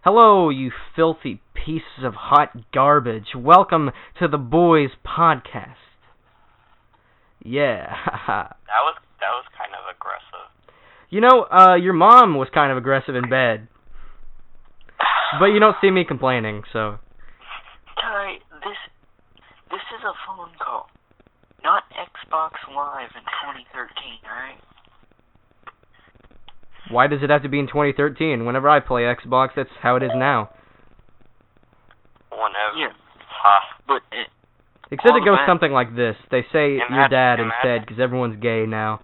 Hello, you filthy pieces of hot garbage. Welcome to the Boiz Podcast. Yeah. That was kind of aggressive. You know, your mom was kind of aggressive in bed. But you don't see me complaining, so. Ty, this is a phone call, not Xbox Live in 2013, alright? Why does it have to be in 2013? Whenever I play Xbox, that's how it is now. Whenever. Yeah. But Except it goes something like this. They say your dad instead, because everyone's gay now.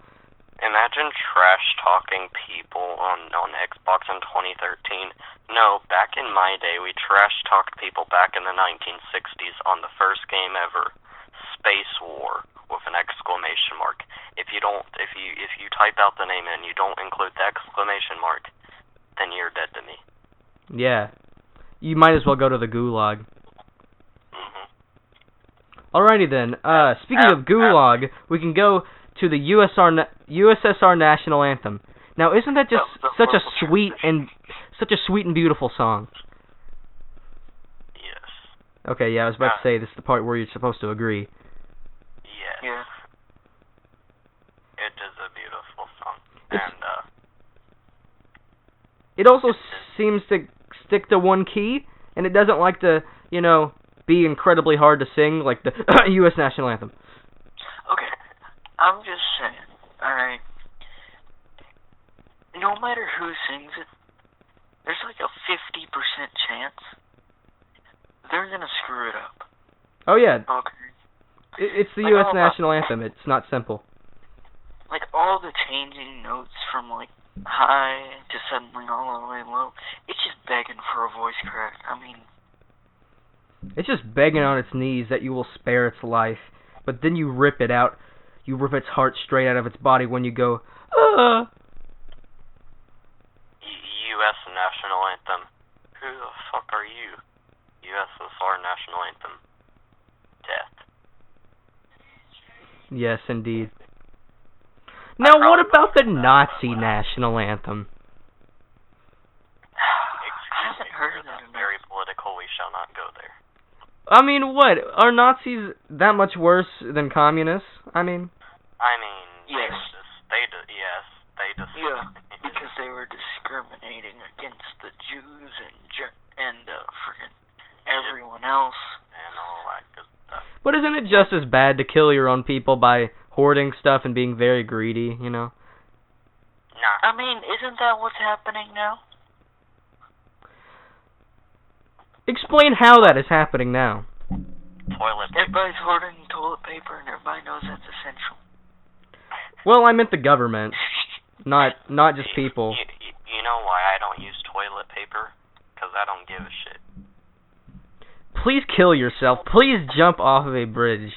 Imagine trash-talking people on Xbox in 2013. No, back in my day, we trash-talked people back in the 1960s on the first game ever, Space War, with an exclamation mark. If you type out the name and you don't include the exclamation mark, then you're dead to me. Yeah. You might as well go to the gulag. Mm-hmm. Alrighty then. Speaking of gulag, we can go to the USSR National Anthem. Now, isn't that just such a sweet and beautiful song? Yes. Okay, yeah, I was about to say this is the part where you're supposed to agree. Yes. Yeah. It is a beautiful song. It also seems to stick to one key, and it doesn't like to, be incredibly hard to sing like the U.S. National Anthem. Okay, I'm just saying, alright, no matter who sings it, there's like a 50% chance they're gonna screw it up. Oh yeah. Okay. It's the Like U.S. National Anthem. It's not simple. Like all the changing notes from like high to suddenly all the way low, it's just begging for a voice crack. I mean, it's just begging on its knees that you will spare its life, but then you rip it out. You rip its heart straight out of its body when you go, U.S. National Anthem. Who the fuck are you? USSR National Anthem. Death. Yes, indeed. Now, what about the Nazi National Anthem? I haven't heard of that. Very political. We shall not go there. I mean, what? Are Nazis that much worse than communists? Yes. Yeah, because they were discriminating against the Jews and friggin' everyone else. And all that good stuff. But isn't it just as bad to kill your own people by hoarding stuff and being very greedy, Nah. I mean, isn't that what's happening now? Explain how that is happening now. Toilet paper. Everybody's hoarding toilet paper and everybody knows that's essential. Well, I meant the government, not just people. You know why I don't use toilet paper? Because I don't give a shit. Please kill yourself. Please jump off of a bridge.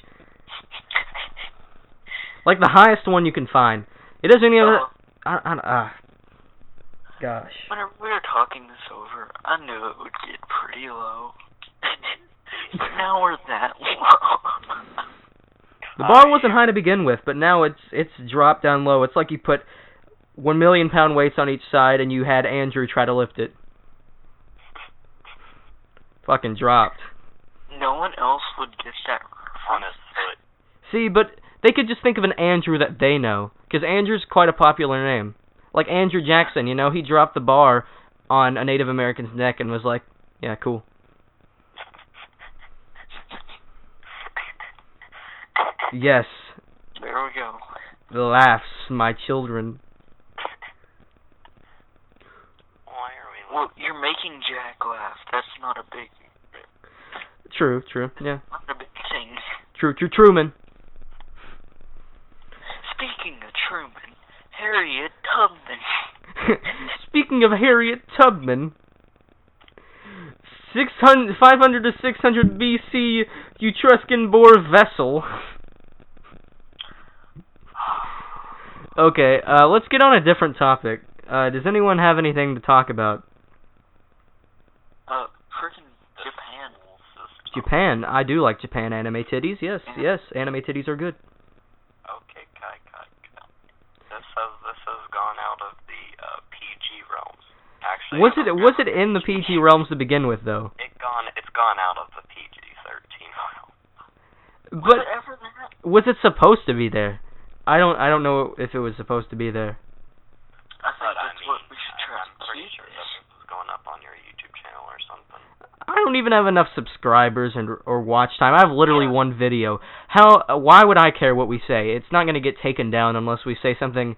Like the highest one you can find. It doesn't even... Gosh. Whenever we were talking this over, I knew it would get pretty low. But now we're that low. The bar wasn't high to begin with, but now it's dropped down low. It's like you put 1 million pound weights on each side and you had Andrew try to lift it. Fucking dropped. No one else would get that On his foot. See, but they could just think of an Andrew that they know, because Andrew's quite a popular name. Like Andrew Jackson, he dropped the bar on a Native American's neck and was like, yeah, cool. Yes. There we go. The laughs, my children. Why are we... Well, you're making Jack laugh. That's not a big... True, yeah. Not a big thing. True, Truman. Speaking of Truman, Harriet Tubman. Speaking of Harriet Tubman, 500 to 600 BC Etruscan-born vessel. Okay, let's get on a different topic. Does anyone have anything to talk about? Freaking Japan. Japan. I do like Japan anime titties. Yes, anime titties are good. Okay, Kai. This has gone out of the PG realms. Actually, Was it in the PG realms to begin with, though? It's gone out of the PG-13 realm. But was it supposed to be there? I don't know if it was supposed to be there. I think that's what we should try. I'm pretty sure that this is going up on your YouTube channel or something. I don't even have enough subscribers or watch time. I have literally one video. Why would I care what we say? It's not going to get taken down unless we say something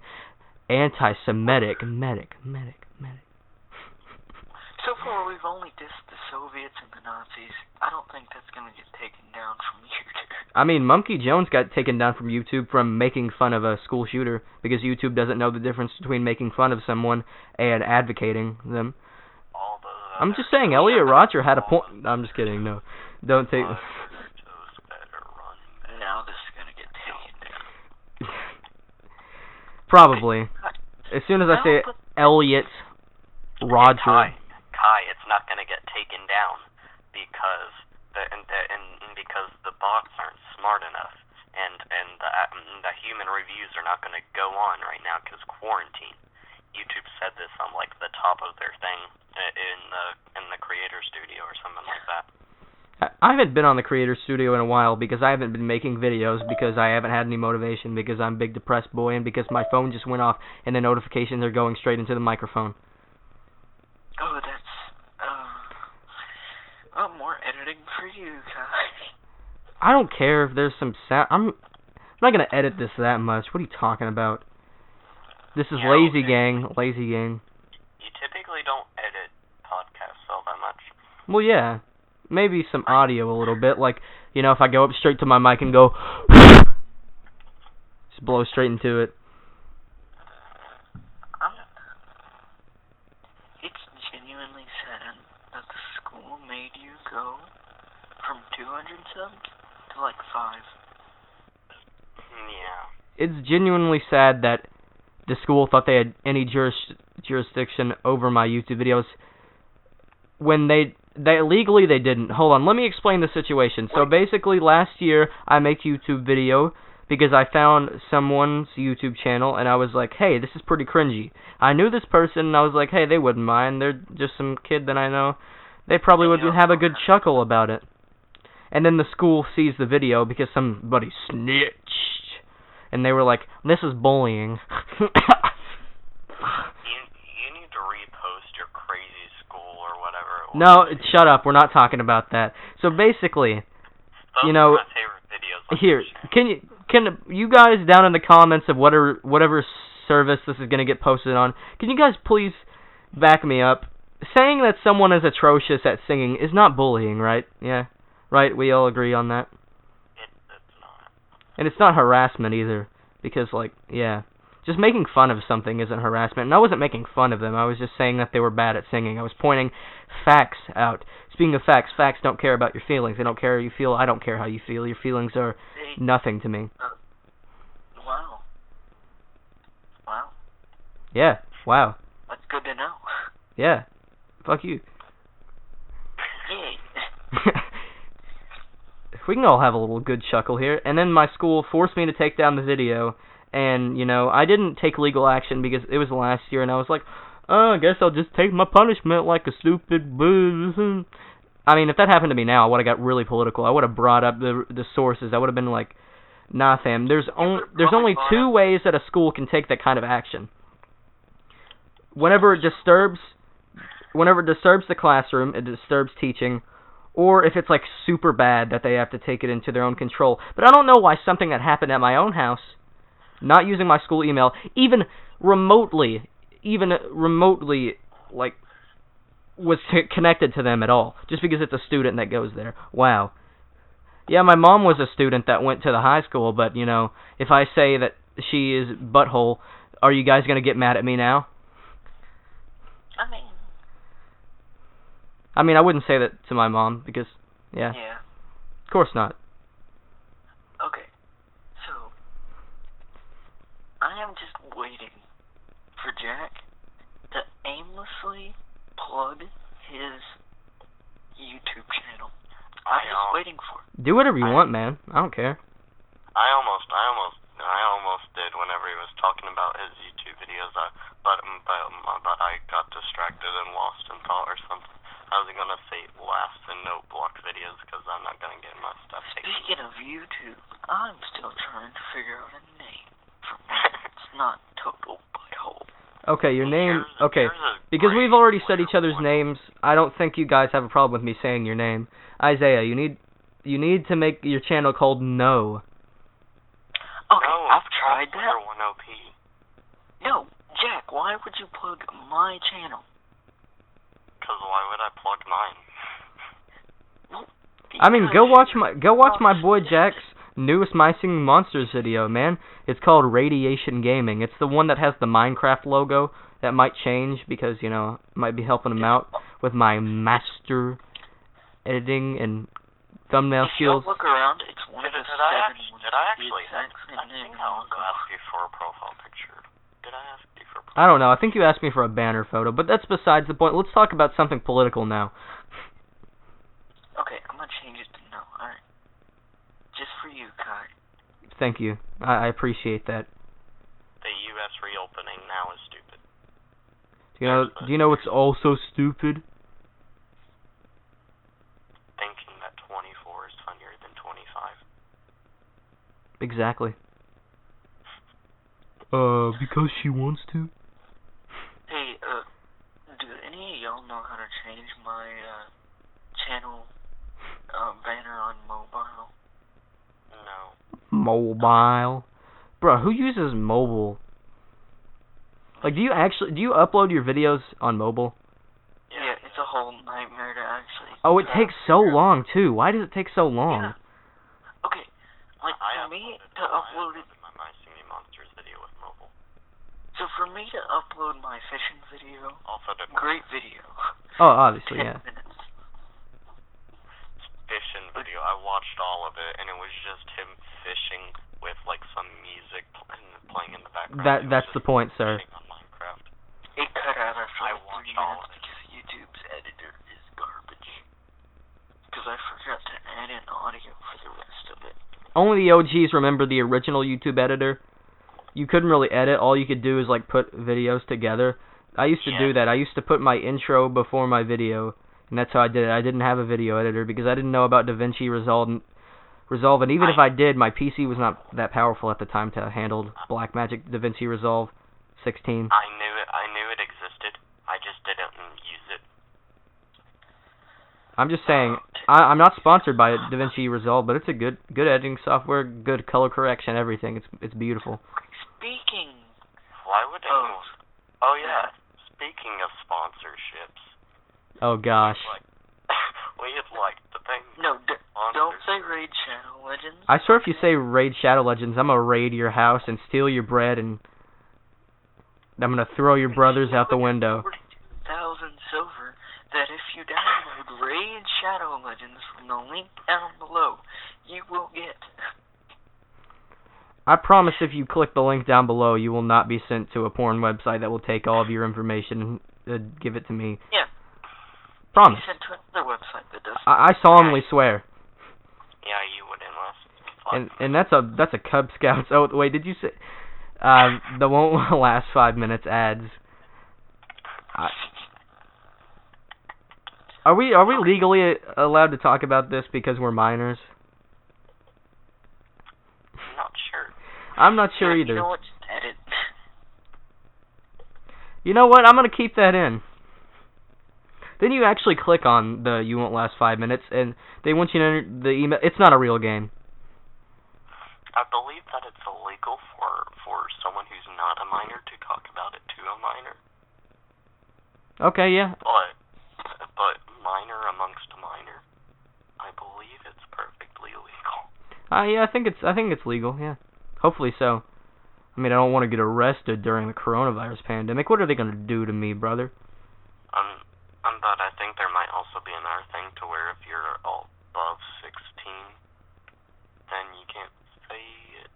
anti-Semitic. Medic. So far, we've only dissed the Soviets and the Nazis. I don't think that's going to get taken down from YouTube. I mean, Monkey Jones got taken down from YouTube from making fun of a school shooter because YouTube doesn't know the difference between making fun of someone and advocating them. I'm just saying, Elliot Roger had a point. I'm just kidding. No, don't take. Now this is going to get taken down. Probably. As soon as I say Elliot Roger. Kai, it's not going to get taken down because the bots aren't smart enough, and the human reviews are not going to go on right now because quarantine. YouTube said this on like the top of their thing in the creator studio or something like that. I haven't been on the creator studio in a while because I haven't been making videos because I haven't had any motivation because I'm a big depressed boy and because my phone just went off and the notifications are going straight into the microphone. Oh, that's more editing for you, Kai. I don't care if there's some sound. I'm not gonna edit this that much. What are you talking about? This is Lazy Gang. You typically don't edit podcasts all that much. Well, yeah. Maybe some audio a little bit. Like, if I go up straight to my mic and go... just blow straight into it. It's genuinely sad that the school made you go from 200 subs to like 5. Yeah. It's genuinely sad that the school thought they had any jurisdiction over my YouTube videos when they legally they didn't. Hold on, let me explain the situation. So basically last year I make YouTube video because I found someone's YouTube channel and I was like, hey, this is pretty cringy. I knew this person and I was like, hey, they wouldn't mind. They're just some kid that I know. They probably would have a good chuckle about it. And then the school sees the video because somebody snitched. And they were like, this is bullying. You need to repost your crazy school or whatever it was. No, shut up. We're not talking about that. So basically, Those are my favorite videos. Here, can you guys down in the comments of whatever service this is going to get posted on, can you guys please back me up? Saying that someone is atrocious at singing is not bullying, right? Yeah. Right? We all agree on that? It's not. And it's not harassment either, because, just making fun of something isn't harassment. And I wasn't making fun of them. I was just saying that they were bad at singing. I was pointing facts out. Speaking of facts don't care about your feelings. They don't care how you feel. I don't care how you feel. Your feelings are nothing to me. Wow. Yeah, wow. That's good to know. Yeah. Fuck you. Yay. We can all have a little good chuckle here. And then my school forced me to take down the video. And, I didn't take legal action because it was last year. And I was like, I guess I'll just take my punishment like a stupid booze. I mean, if that happened to me now, I would have got really political. I would have brought up the sources. I would have been like, nah, fam. There's only two ways that a school can take that kind of action. Whenever it disturbs the classroom, it disturbs teaching, or if it's like super bad that they have to take it into their own control. But I don't know why something that happened at my own house, not using my school email, even remotely, like, was connected to them at all, just because it's a student that goes there. Wow. Yeah, my mom was a student that went to the high school, but, if I say that she is butthole, are you guys going to get mad at me now? I mean, I wouldn't say that to my mom, because, yeah. Of course not. Okay, so, I am just waiting for Jack to aimlessly plug his YouTube channel. I'm just waiting for it. Do whatever you want, man. I don't care. I almost did whenever he was talking about his YouTube videos, but but I got distracted and lost in thought or something. I was gonna say laughs and note block videos because I'm not gonna get my stuff taken. Speaking of YouTube, I'm still trying to figure out a name for mine. It's not total butthole. Okay, your name. Okay, because we've already said each other's names, I don't think you guys have a problem with me saying your name. Isaiah, you need to make your channel called No. Okay, No, I've tried that. 1OP. No, Jack, why would you plug my channel? Because why would I plug mine? I mean, go watch my boy Jack's newest My Singing Monsters video, man. It's called Radiation Gaming. It's the one that has the Minecraft logo. That might change because, you know, might be helping him out with my master editing and thumbnail skills. Look around, it's one of the Did I seven actually I think I also asked you for a profile picture. Did I ask you for a profile? I don't know. I think you asked me for a banner photo, but that's besides the point. Let's talk about something political now. Okay, I'm gonna change it to No. Alright. Just for you, Kai. Thank you. I appreciate that. The U.S. reopening now is stupid. Do you know what's also stupid? Thinking that 24 is funnier than 25. Exactly. Because she wants to. Hey, do any of y'all know how to change my, channel, banner on mobile? No. Mobile? Bro, who uses mobile? Like, do you upload your videos on mobile? Yeah, it's a whole nightmare to actually... Oh, it takes so long, too. Why does it take so long? Yeah. Okay, like, for me to upload it... my My Singing Monsters video with mobile. So for me to upload my fishing video... Also the great video. Oh, obviously, 10 yeah. minutes. Fishing video, I watched all of it, and it was just him fishing with, like, some music playing in the background. That's the point, sir. On Minecraft. It cut out after I like 3 watched all minutes of it. because YouTube's editor is garbage. Because I forgot to add in audio for the rest of it. Only the OGs remember the original YouTube editor. You couldn't really edit. All you could do is, like, put videos together. I used to do that. I used to put my intro before my video, and that's how I did it. I didn't have a video editor because I didn't know about DaVinci Resolve, and even if I did, my PC was not that powerful at the time to handle Blackmagic DaVinci Resolve 16. I knew it existed. I just didn't use it. I'm just saying, I'm not sponsored by DaVinci Resolve, but it's a good editing software, good color correction, everything. It's beautiful. Speaking... Why would anyone... Oh, yeah. Speaking of sponsorships... Oh, gosh. We'd like to thank... No, don't say Raid Shadow Legends. I swear if you say Raid Shadow Legends, I'm gonna raid your house and steal your bread, and I'm gonna throw your brothers out the window. 42,000 silver, that if you download Raid Shadow Legends from the link down below, you will get... I promise if you click the link down below, you will not be sent to a porn website that will take all of your information and give it to me. Yeah. Promise. Sent to another website that does... I solemnly swear. Yeah, you would unless... And that's a Cub Scouts. Oh, wait, did you say... the won't last 5 minutes ads. Are we legally allowed to talk about this because we're minors? I'm not sure. I'm not sure either. You know what? Just edit. You know what? I'm gonna keep that in. Then you actually click on the "You Won't Last 5 Minutes" and they want you to enter the email. It's not a real game. I believe that it's illegal for someone who's not a minor to talk about it to a minor. Okay, yeah. But minor amongst a minor, I believe it's perfectly legal. Yeah, I think it's legal. Yeah, hopefully so. I mean, I don't want to get arrested during the coronavirus pandemic. What are they gonna do to me, brother? But I think there might also be another thing to where if you're above 16, then you can't say it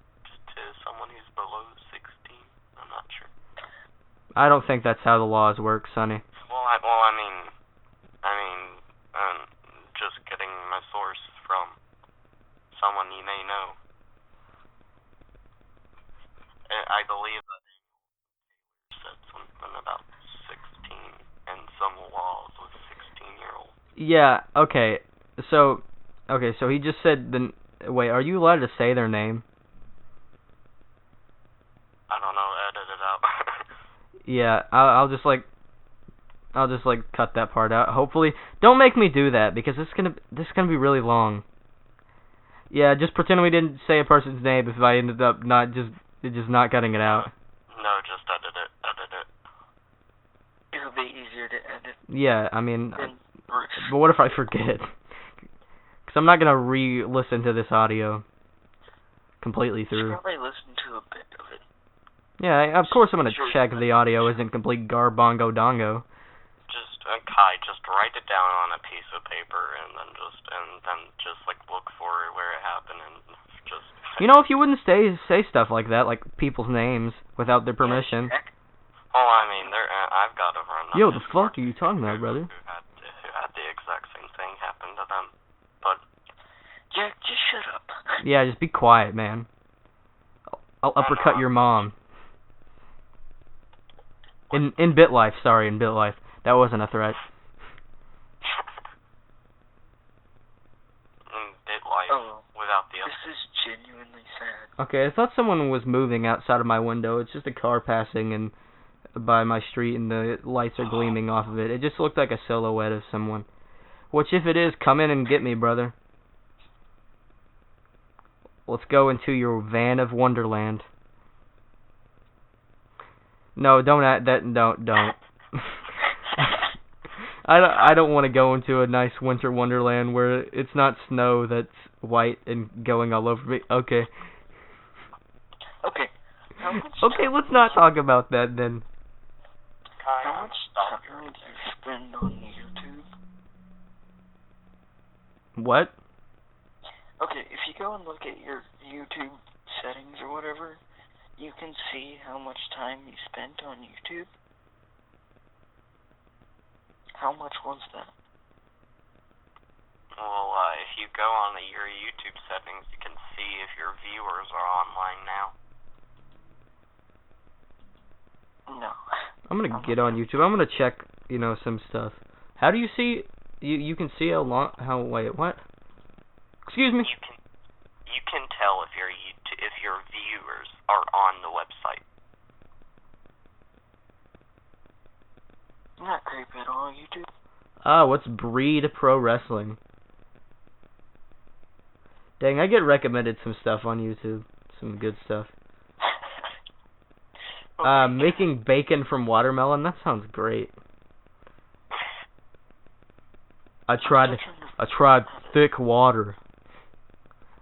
to someone who's below 16. I'm not sure. I don't think that's how the laws work, Sonny. I mean, just getting my source from someone you may know. I believe that said something Yeah, okay. So he just said wait, are you allowed to say their name? I don't know, edit it out. Yeah, I'll just cut that part out. Hopefully, don't make me do that because this is gonna be really long. Yeah, just pretend we didn't say a person's name if I ended up not cutting it out. No, just edit it. It'll be easier to edit. Yeah, I mean, Bruce. but what if I forget? Because I'm not gonna re-listen to this audio completely You should through. probably listen to a bit of it. Yeah, of course I'm gonna check the audio isn't complete garbongo dongo. Just Kai, just write it down on a piece of paper and then just like look for where it happened and just. You know, if you wouldn't say stuff like that, like people's names without their permission. Oh, I mean, I've got a friend. Yo, the fuck are you talking about, brother? Who had the exact same thing happen to them, but. Jack, just shut up. Yeah, just be quiet, man. I'll uppercut your mom. In BitLife, sorry, in BitLife. That wasn't a threat. In BitLife, without the... This is genuinely sad. Okay, I thought someone was moving outside of my window. It's just a car passing and by my street and the lights are gleaming off of it. It just looked like a silhouette of someone. Which, if it is, come in and get me, brother. Let's go into your van of wonderland. No, don't. I don't want to go into a nice winter wonderland where it's not snow that's white and going all over me. Okay. Okay. Okay, let's not talk about that then. How much time do you spend on YouTube? What? Okay, if you go and look at your YouTube settings or whatever, you can see how much time you spent on YouTube. How much was that? Well, if you go on your YouTube settings, you can see if your viewers are online now. No. I'm gonna get on YouTube. I'm gonna check, some stuff. How do you see? You can see wait, what? Excuse me. You can tell if your viewers are on the website. Not creepy at all, YouTube. What's Breed Pro Wrestling? Dang, I get recommended some stuff on YouTube. Some good stuff. Making bacon from watermelon. That sounds great. I tried thick water.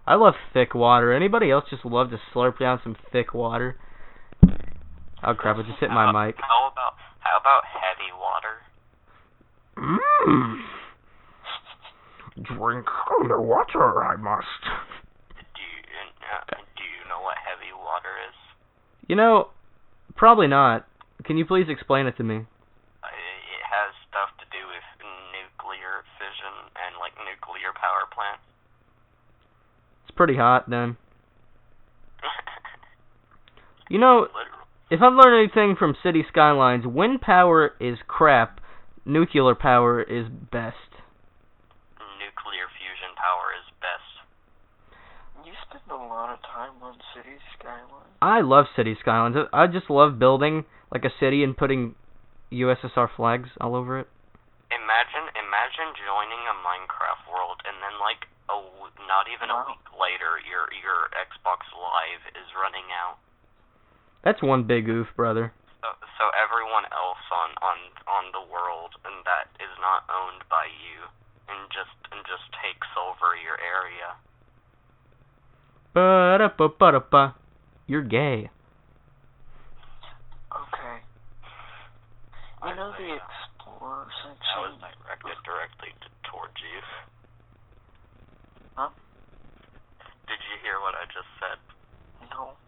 I love thick water. Anybody else just love to slurp down some thick water? Oh crap! I just hit my mic. How about heavy water? Drink underwater, I must. Do you know what heavy water is? Probably not. Can you please explain it to me? It has stuff to do with nuclear fission and like nuclear power plants. It's pretty hot then. If I've learned anything from City Skylines, wind power is crap, nuclear power is best. Nuclear fusion power is best. You spend a lot of time on City Skylines. I love City Skylines. I just love building like a city and putting USSR flags all over it. Imagine joining a Minecraft world and then like not even a week later your Xbox Live is running out. That's one big oof, brother. So everyone else on the world and that is not owned by you and just takes over your area. Ba-da-ba-ba-da-ba. You're gay. Okay. I know the Explorer section. That was directed directly towards you. Huh? Did you hear what I just said? No.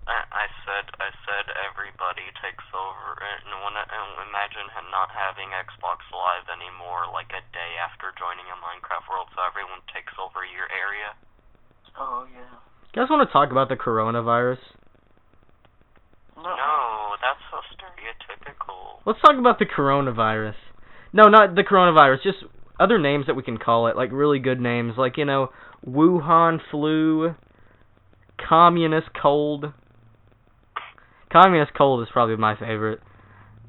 I said everybody takes over, and imagine not having Xbox Live anymore, like a day after joining a Minecraft world, so everyone takes over your area. Oh yeah. You guys want to talk about the coronavirus? No, that's so stereotypical. Let's talk about the coronavirus. No, not the coronavirus. Just other names that we can call it, like really good names, like, you know, Wuhan flu, communist cold. Communist cold is probably my favorite.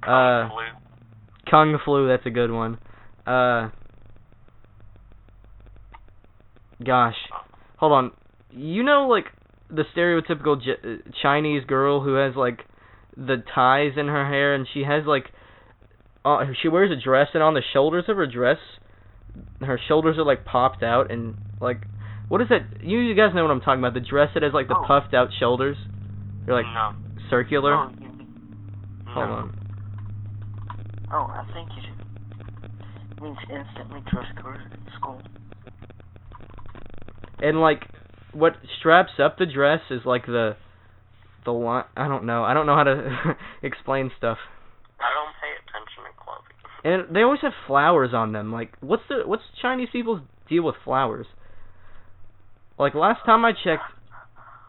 Kung flu. Kung flu, that's a good one. Gosh, hold on. You know, like, the stereotypical Chinese girl who has, like, the ties in her hair, and she has, like, she wears a dress, and on the shoulders of her dress, her shoulders are, like, popped out, and, like, what is that? You guys know what I'm talking about, the dress that has, like, the puffed out shoulders? They're, like, circular? Oh, Hold on. Oh, I think you should. It means instantly trustworthy at school. And, like, what straps up the dress is, like, the line. I don't know how to explain stuff. I don't pay attention in clothing. And they always have flowers on them. Like, what's Chinese people's deal with flowers? Like, last time I checked,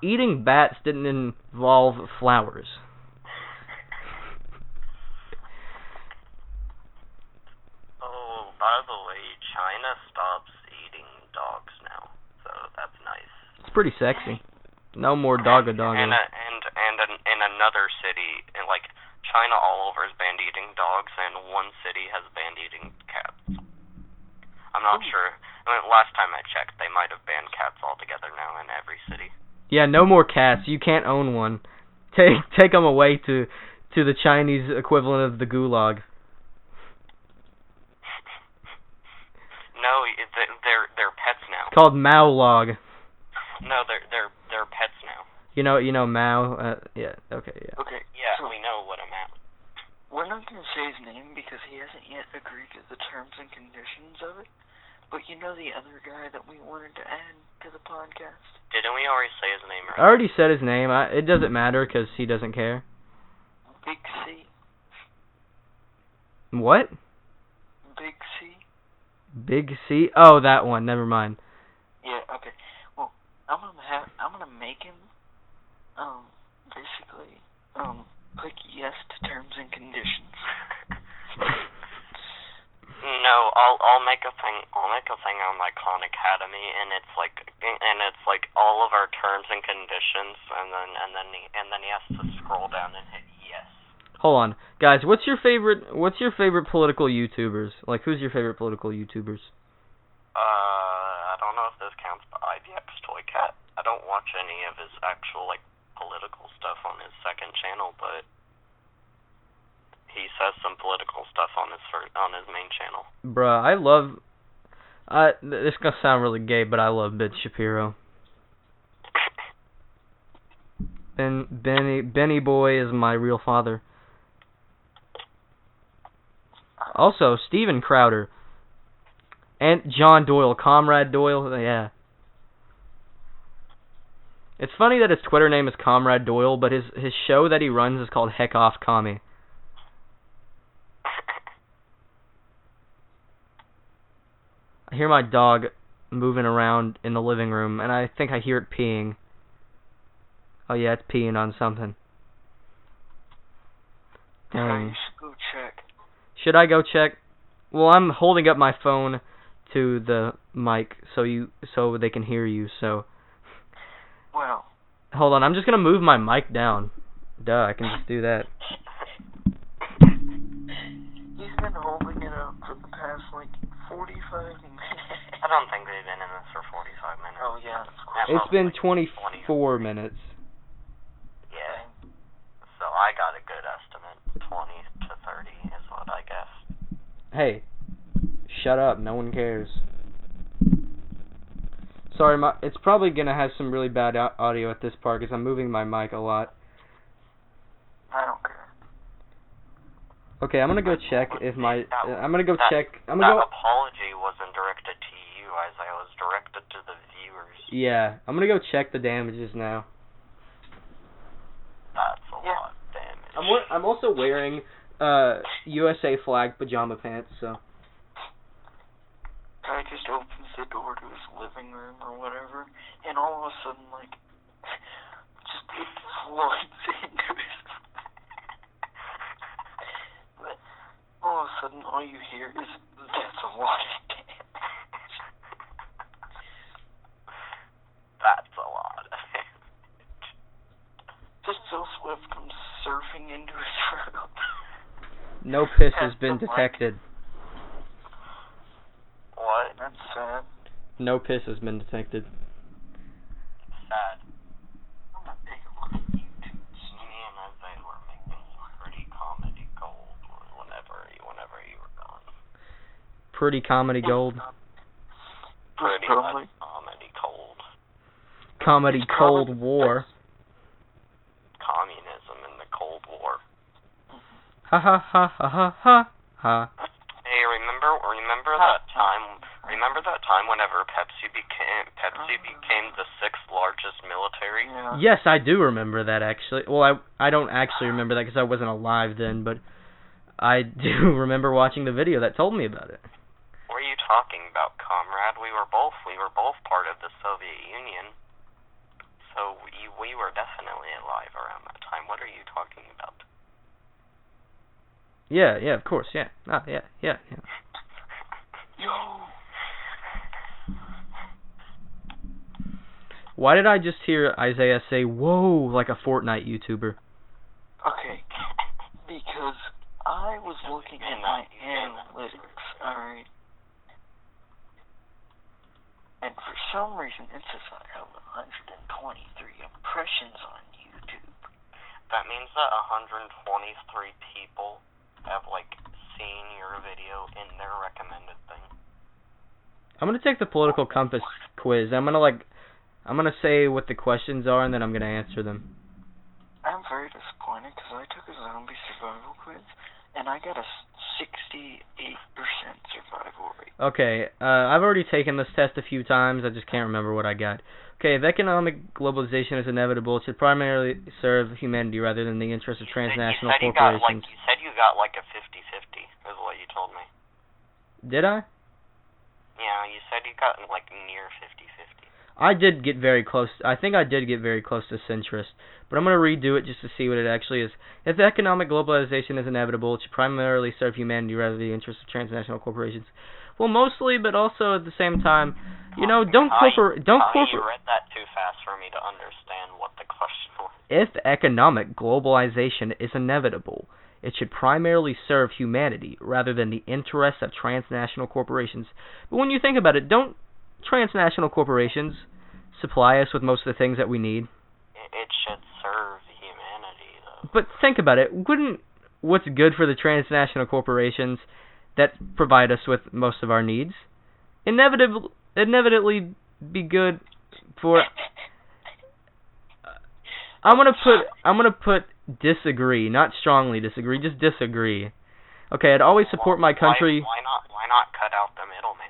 eating bats didn't involve flowers. Oh, by the way, China stops eating dogs now, so that's nice. It's pretty sexy. No more dogga. And in another city, in like China all over is banned eating dogs, and one city has banned eating cats. I'm not sure. I mean, last time I checked, they might have banned cats altogether now in every city. Yeah, no more cats. You can't own one. Take them away to the Chinese equivalent of the gulag. No, they're pets now. It's called Mao log. No, they're pets now. You know Mao. Yeah. Okay. Yeah. Okay. Yeah, so we know what I'm at. we're not going to say his name because he hasn't yet agreed to the terms and conditions of it. But you know the other guy that we wanted to add to the podcast? Didn't we already say his name I right? already said his name. It doesn't matter because he doesn't care. Big C. What? Big C. Big C? Oh, that one. Never mind. Yeah. Okay. Well, I'm gonna make him basically click yes to terms and conditions. No, I'll make a thing. I'll make a thing on my Khan Academy, and it's like all of our terms and conditions, and then he has to scroll down and hit yes. Hold on, guys. What's your favorite political YouTubers? Like, who's your favorite political YouTubers? I don't know if this counts, but IVX Toy Cat. I don't watch any of his actual like political stuff on his second channel, but he says some political stuff on his main channel. Bruh, I love. This is gonna sound really gay, but I love Ben Shapiro. Benny Boy is my real father. Also, Steven Crowder. And John Doyle, Comrade Doyle, yeah. It's funny that his Twitter name is Comrade Doyle, but his show that he runs is called Heck Off Commie. I hear my dog moving around in the living room, and I think I hear it peeing. Oh yeah, it's peeing on something. Dang. You should go check. Should I go check? Well, I'm holding up my phone to the mic so they can hear you, so... Well... Hold on, I'm just gonna move my mic down. Duh, I can just do that. He's been holding it up for the past, 45 minutes. I don't think they've been in this for 45 minutes. Oh, yeah. It's been 24 minutes. Yeah. So I got a good estimate. 20 to 30 is what I guessed. Hey, shut up. No one cares. Sorry, it's probably going to have some really bad audio at this part because I'm moving my mic a lot. I don't care. Okay, I'm going to go check if my... I'm going to go check... That apology wasn't directed to you, Isaiah. It was directed to the viewers. Yeah, I'm going to go check the damages now. That's a lot of damage. I'm also wearing USA flag pajama pants, so... Guy just opens the door to his living room or whatever, and all of a sudden, just it floods into his... But all of a sudden, all you hear is, that's a lot of damage. No piss has been detected. What? That's sad. No piss has been detected. Sad. I'm gonna take a look at YouTube. Me and Isaiah were making some pretty comedy gold whenever you were gone. Pretty comedy gold. Pretty much comedy cold. Comedy Cold War. Communism in the Cold War. Ha ha ha ha ha ha ha. Hey, remember that time? Remember that time whenever Pepsi became the 6th largest military? Yeah. Yes, I do remember that actually. Well, I don't actually remember that because I wasn't alive then, but I do remember watching the video that told me about it. What are you talking about, comrade? We were both part of the Soviet Union. So we were definitely alive around that time. What are you talking about? Yeah, of course, yeah. Yeah. Yo. Why did I just hear Isaiah say, whoa, like a Fortnite YouTuber? Okay. Because I was looking at my analytics, alright? And for some reason, it says I have 123 impressions on YouTube. That means that 123 people have, seen your video in their recommended thing. I'm going to take the political compass quiz. I'm going to say what the questions are, and then I'm going to answer them. I'm very disappointed because I took a zombie survival quiz, and I got a 68% survival rate. Okay, I've already taken this test a few times. I just can't remember what I got. Okay, if economic globalization is inevitable, it should primarily serve humanity rather than the interests of transnational corporations. You said you got a 50-50, is what you told me. Did I? Yeah, you said you got near 50-50. I did get very close. I think I did get very close to centrist, but I'm going to redo it just to see what it actually is. If economic globalization is inevitable, it should primarily serve humanity rather than the interests of transnational corporations. Well, mostly, but also at the same time, don't corporate. You read that too fast for me to understand what the question was. If economic globalization is inevitable, it should primarily serve humanity rather than the interests of transnational corporations. But when you think about it, don't transnational corporations supply us with most of the things that we need? It should serve humanity, though. But think about it. Wouldn't what's good for the transnational corporations that provide us with most of our needs inevitably be good for... I'm gonna put disagree, not strongly disagree, just disagree. Okay, I'd always support my country. Why not cut out the middleman?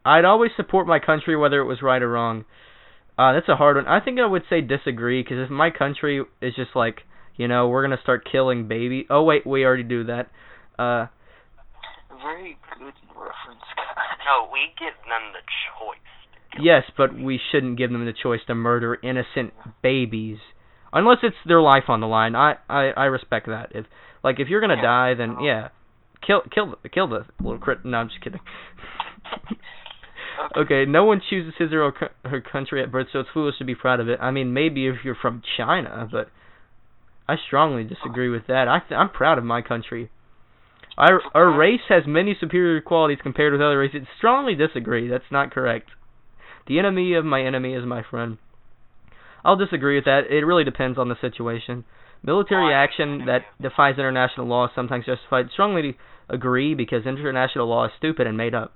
I'd always support my country whether it was right or wrong. That's a hard one. I think I would say disagree, because if my country is just we're going to start killing babies... Oh, wait, we already do that. Very good reference, guy. No, we give them the choice. Yes, but we shouldn't give them the choice to murder innocent babies. Unless it's their life on the line. I respect that. If you're going to die, then, yeah. Kill the little crit... No, I'm just kidding. Okay, no one chooses his or her country at birth, so it's foolish to be proud of it. I mean, maybe if you're from China, but I strongly disagree with that. I'm proud of my country. Our race has many superior qualities compared with other races. Strongly disagree. That's not correct. The enemy of my enemy is my friend. I'll disagree with that. It really depends on the situation. Military action that defies international law is sometimes justified. Strongly agree, because international law is stupid and made up.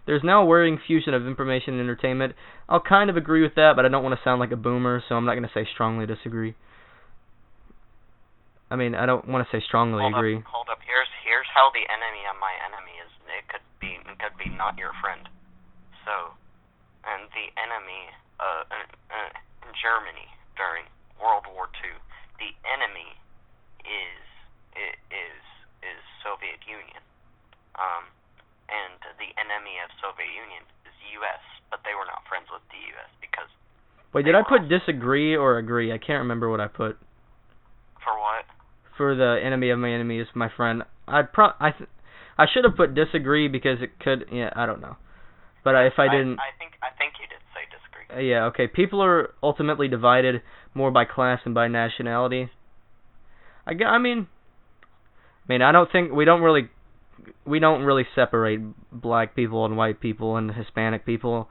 There's now a worrying fusion of information and entertainment. I'll kind of agree with that, but I don't want to sound like a boomer, so I'm not going to say strongly disagree. I mean, I don't want to say strongly agree. Hold up. Here's how the enemy of my enemy is. It could be not your friend. So, and the enemy in Germany during World War II, the enemy is Soviet Union. And the enemy of Soviet Union is U.S., but they were not friends with the U.S. because... Wait, did I put disagree or agree? I can't remember what I put. For what? For the enemy of my enemy is my friend. I should have put disagree because it could... Yeah, I don't know. But if I didn't... I think you did say disagree. Yeah, okay. People are ultimately divided more by class than by nationality. I mean, I don't think we don't really separate black people and white people and Hispanic people.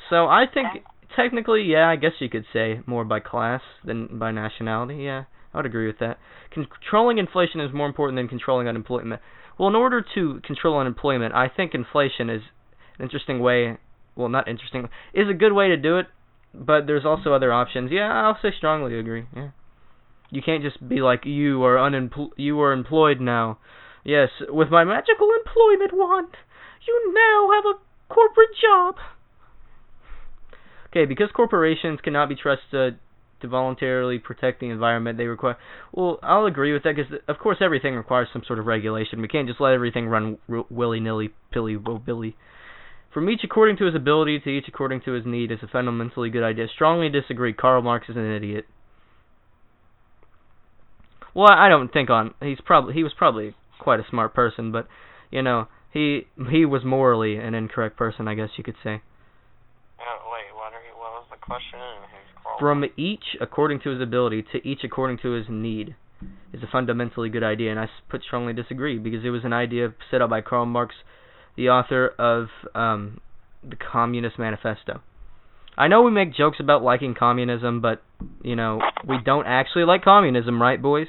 So I think technically, yeah, I guess you could say more by class than by nationality. Yeah, I would agree with that. Controlling inflation is more important than controlling unemployment. Well, in order to control unemployment, I think inflation is an interesting way. Well, not interesting. Is a good way to do it, but there's also other options. Yeah, I'll say strongly agree. Yeah. You can't just be like, you are employed now. Yes, with my magical employment wand, you now have a corporate job. Okay, because corporations cannot be trusted to voluntarily protect the environment they require. Well, I'll agree with that because, of course, everything requires some sort of regulation. We can't just let everything run willy-nilly, pilly-willy. From each according to his ability to each according to his need is a fundamentally good idea. Strongly disagree. Karl Marx is an idiot. Well, I don't think he was probably quite a smart person, but he was morally an incorrect person, I guess you could say. What was the question? From each according to his ability to each according to his need is a fundamentally good idea, and I put strongly disagree because it was an idea set up by Karl Marx, the author of the Communist Manifesto. I know we make jokes about liking communism, but, we don't actually like communism, right, boys?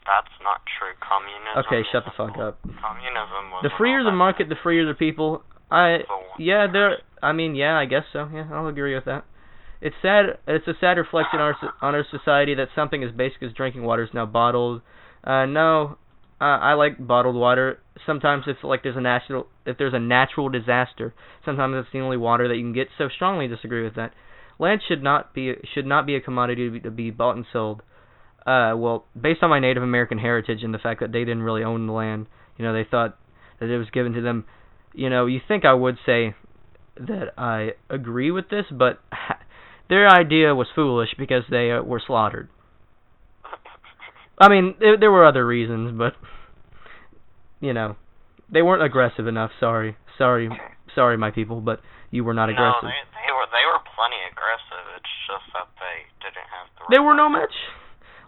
That's not true. Communism. Okay, shut the fuck up. Communism was... The freer the market, the freer the people. I guess so. Yeah, I'll agree with that. It's sad. It's a sad reflection on our society that something as basic as drinking water is now bottled. I like bottled water. Sometimes it's like there's a natural disaster. Sometimes it's the only water that you can get. So strongly disagree with that. Land should not be a commodity to be bought and sold. Well, based on my Native American heritage and the fact that they didn't really own the land, they thought that it was given to them. You think I would say that I agree with this, but their idea was foolish because they were slaughtered. I mean, there were other reasons, but they weren't aggressive enough. Sorry, my people, but you were not aggressive. No, they were plenty aggressive. It's just that they didn't have the. They were no match.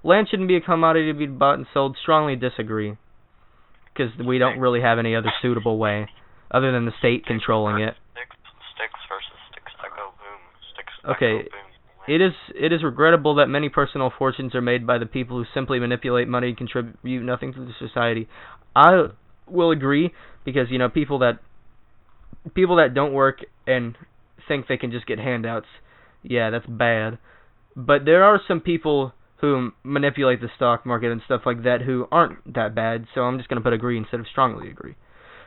Land shouldn't be a commodity to be bought and sold. Strongly disagree, because we don't really have any other suitable way other than the state controlling it. Sticks versus sticks that go boom. Sticks that go boom. It is regrettable that many personal fortunes are made by the people who simply manipulate money and contribute nothing to the society. I will agree because people that don't work and think they can just get handouts. Yeah, that's bad. But there are some people who manipulate the stock market and stuff like that who aren't that bad. So I'm just going to put agree instead of strongly agree.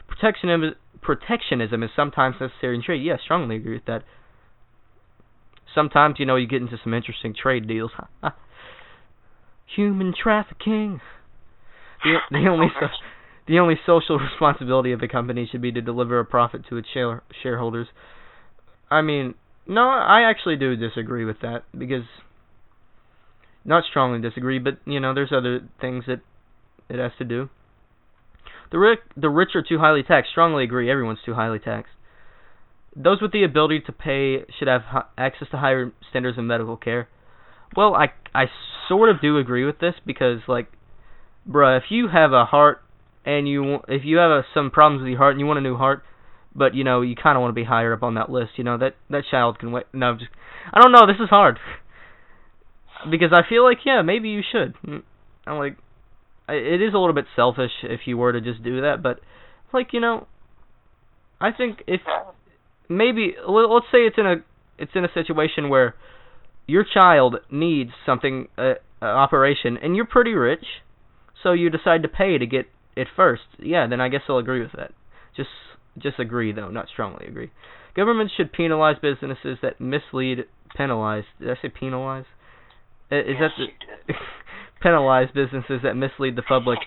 Protectionism is sometimes necessary in trade. Yeah, strongly agree with that. Sometimes, you get into some interesting trade deals. Human trafficking. The only social responsibility of a company should be to deliver a profit to its shareholders. I mean, no, I actually do disagree with that because, not strongly disagree, but there's other things that it has to do. The rich are too highly taxed. Strongly agree. Everyone's too highly taxed. Those with the ability to pay should have access to higher standards of medical care. Well, I sort of do agree with this because, bruh, if you have a heart and if you have some problems with your heart and you want a new heart, but you kind of want to be higher up on that list, that child can wait. No, I don't know. This is hard because I feel like maybe you should. I'm like, it is a little bit selfish if you were to just do that, but I think if. Maybe let's say it's in a situation where your child needs something operation and you're pretty rich, so you decide to pay to get it first. Yeah, then I guess I'll agree with that. Just agree though, not strongly agree. Government should penalize businesses that penalize? Did I say penalize? Penalize businesses that mislead the public.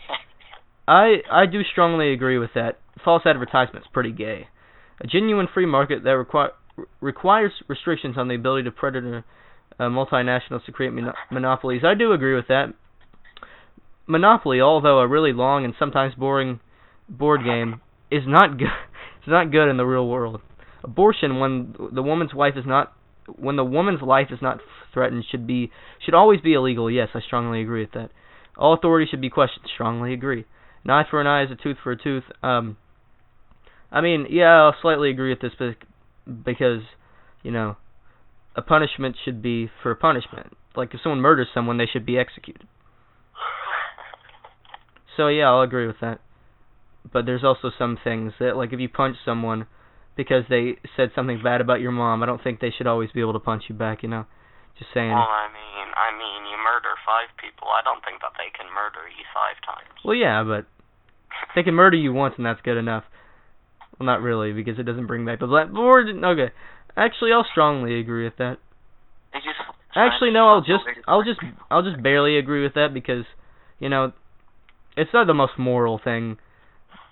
I do strongly agree with that. False advertisement's pretty gay. A genuine free market that requires restrictions on the ability to predator multinationals to create monopolies. I do agree with that. Monopoly, although a really long and sometimes boring board game, is not good. It's not good in the real world. Abortion, when the woman's life is not threatened should always be illegal. Yes, I strongly agree with that. All authority should be questioned. Strongly agree. An eye for an eye is a tooth for a tooth. I mean, yeah, I'll slightly agree with this because, you know, a punishment should be for a punishment. Like, if someone murders someone, they should be executed. So, yeah, I'll agree with that. But there's also some things that, like, if you punch someone because they said something bad about your mom, I don't think they should always be able to punch you back, you know? Just saying. Well, I mean, you murder 5 people. I don't think that they can murder you 5 times. Well, yeah, but they can murder you once, and that's good enough. Well, not really, because it doesn't bring back the black. Okay, actually, I'll strongly agree with that. Actually, no, I'll just barely agree with that because, you know, it's not the most moral thing.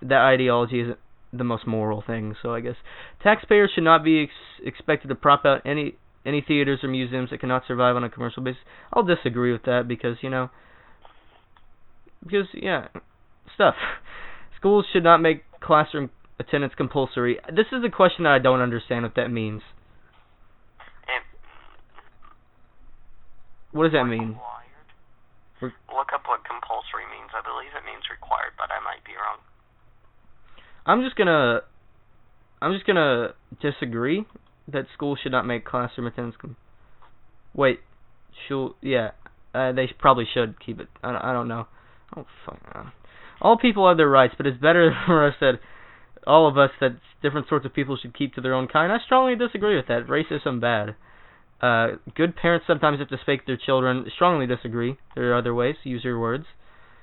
That ideology isn't the most moral thing. So I guess taxpayers should not be expected to prop out any theaters or museums that cannot survive on a commercial basis. I'll disagree with that because, you know, stuff. Schools should not make classroom attendance compulsory. This is a question that I don't understand what that means. What does that mean? Look up what compulsory means. I believe it means required, but I might be wrong. I'm just gonna disagree that schools should not make classroom attendance. They probably should keep it. I don't know. Oh fuck. All people have their rights, but it's better for us that all of us that different sorts of people should keep to their own kind. I strongly disagree with that. Racism bad. Good parents sometimes have to spank their children. Strongly disagree. There are other ways. Use your words.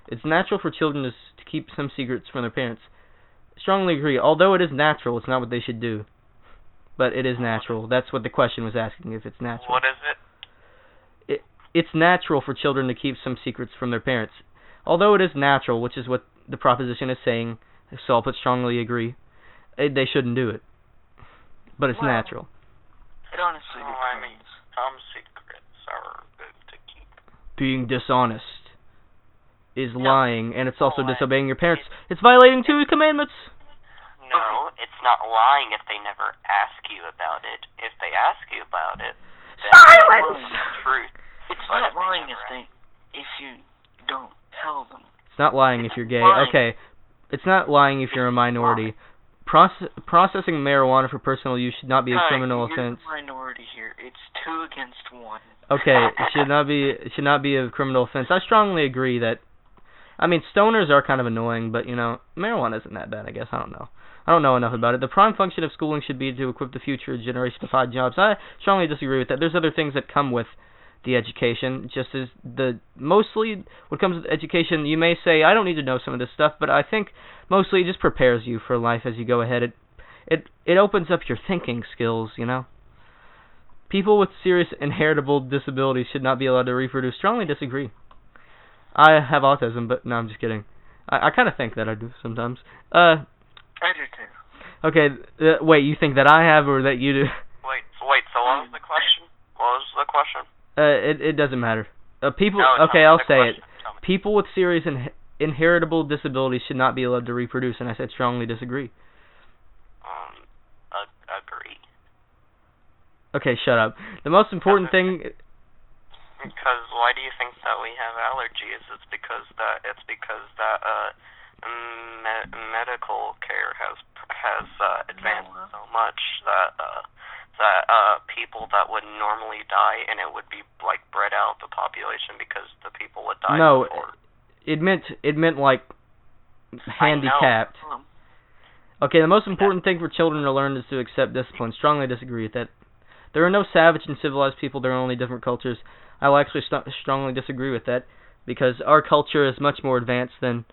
It's natural for children to keep some secrets from their parents. Strongly agree. Although it is natural, it's not what they should do. But it is natural. That's what the question was asking, if it's natural. What is it? It's natural for children to keep some secrets from their parents. Although it is natural, which is what the proposition is saying, so I'll put strongly agree, they shouldn't do it. But it's natural. It honestly depends. I mean, some secrets are good to keep. Being dishonest is lying, and it's also disobeying your parents. It's violating 2 commandments. No, it's not lying if they never ask you about it. If they ask you about it, then silence! It's truth. It's not lying if you don't tell them. It's not lying if you're gay. Okay, it's not lying if you're a minority. Processing marijuana for personal use should not be a criminal offense. You're a minority here. It's 2 against 1. Okay, it should not be a criminal offense. I strongly agree that. I mean, stoners are kind of annoying, but, you know, marijuana isn't that bad, I guess. I don't know. I don't know enough about it. The prime function of schooling should be to equip the future generation to find jobs. I strongly disagree with that. There's other things that come with the education, just as mostly what comes with education, you may say, I don't need to know some of this stuff, but I think mostly it just prepares you for life as you go ahead. It opens up your thinking skills, you know. People with serious inheritable disabilities should not be allowed to reproduce. Strongly disagree. I have autism, but no, I'm just kidding. I kind of think that I do sometimes. I do too. Okay, wait, you think that I have or that you do? Wait, so what was the question? What was the question? It doesn't matter. People. No, okay, I'll say it. People with serious inheritable disabilities should not be allowed to reproduce, and I said strongly disagree. Agree. Okay, shut up. The most important thing. Because why do you think that we have allergies? It's because that medical care has advanced so much that people that would normally die, and it would be like bred out the population because the people would die before. It meant like handicapped. Okay, the most important thing for children to learn is to accept discipline. Strongly disagree with that. There are no savage and civilized people. There are only different cultures. I will actually strongly disagree with that because our culture is much more advanced than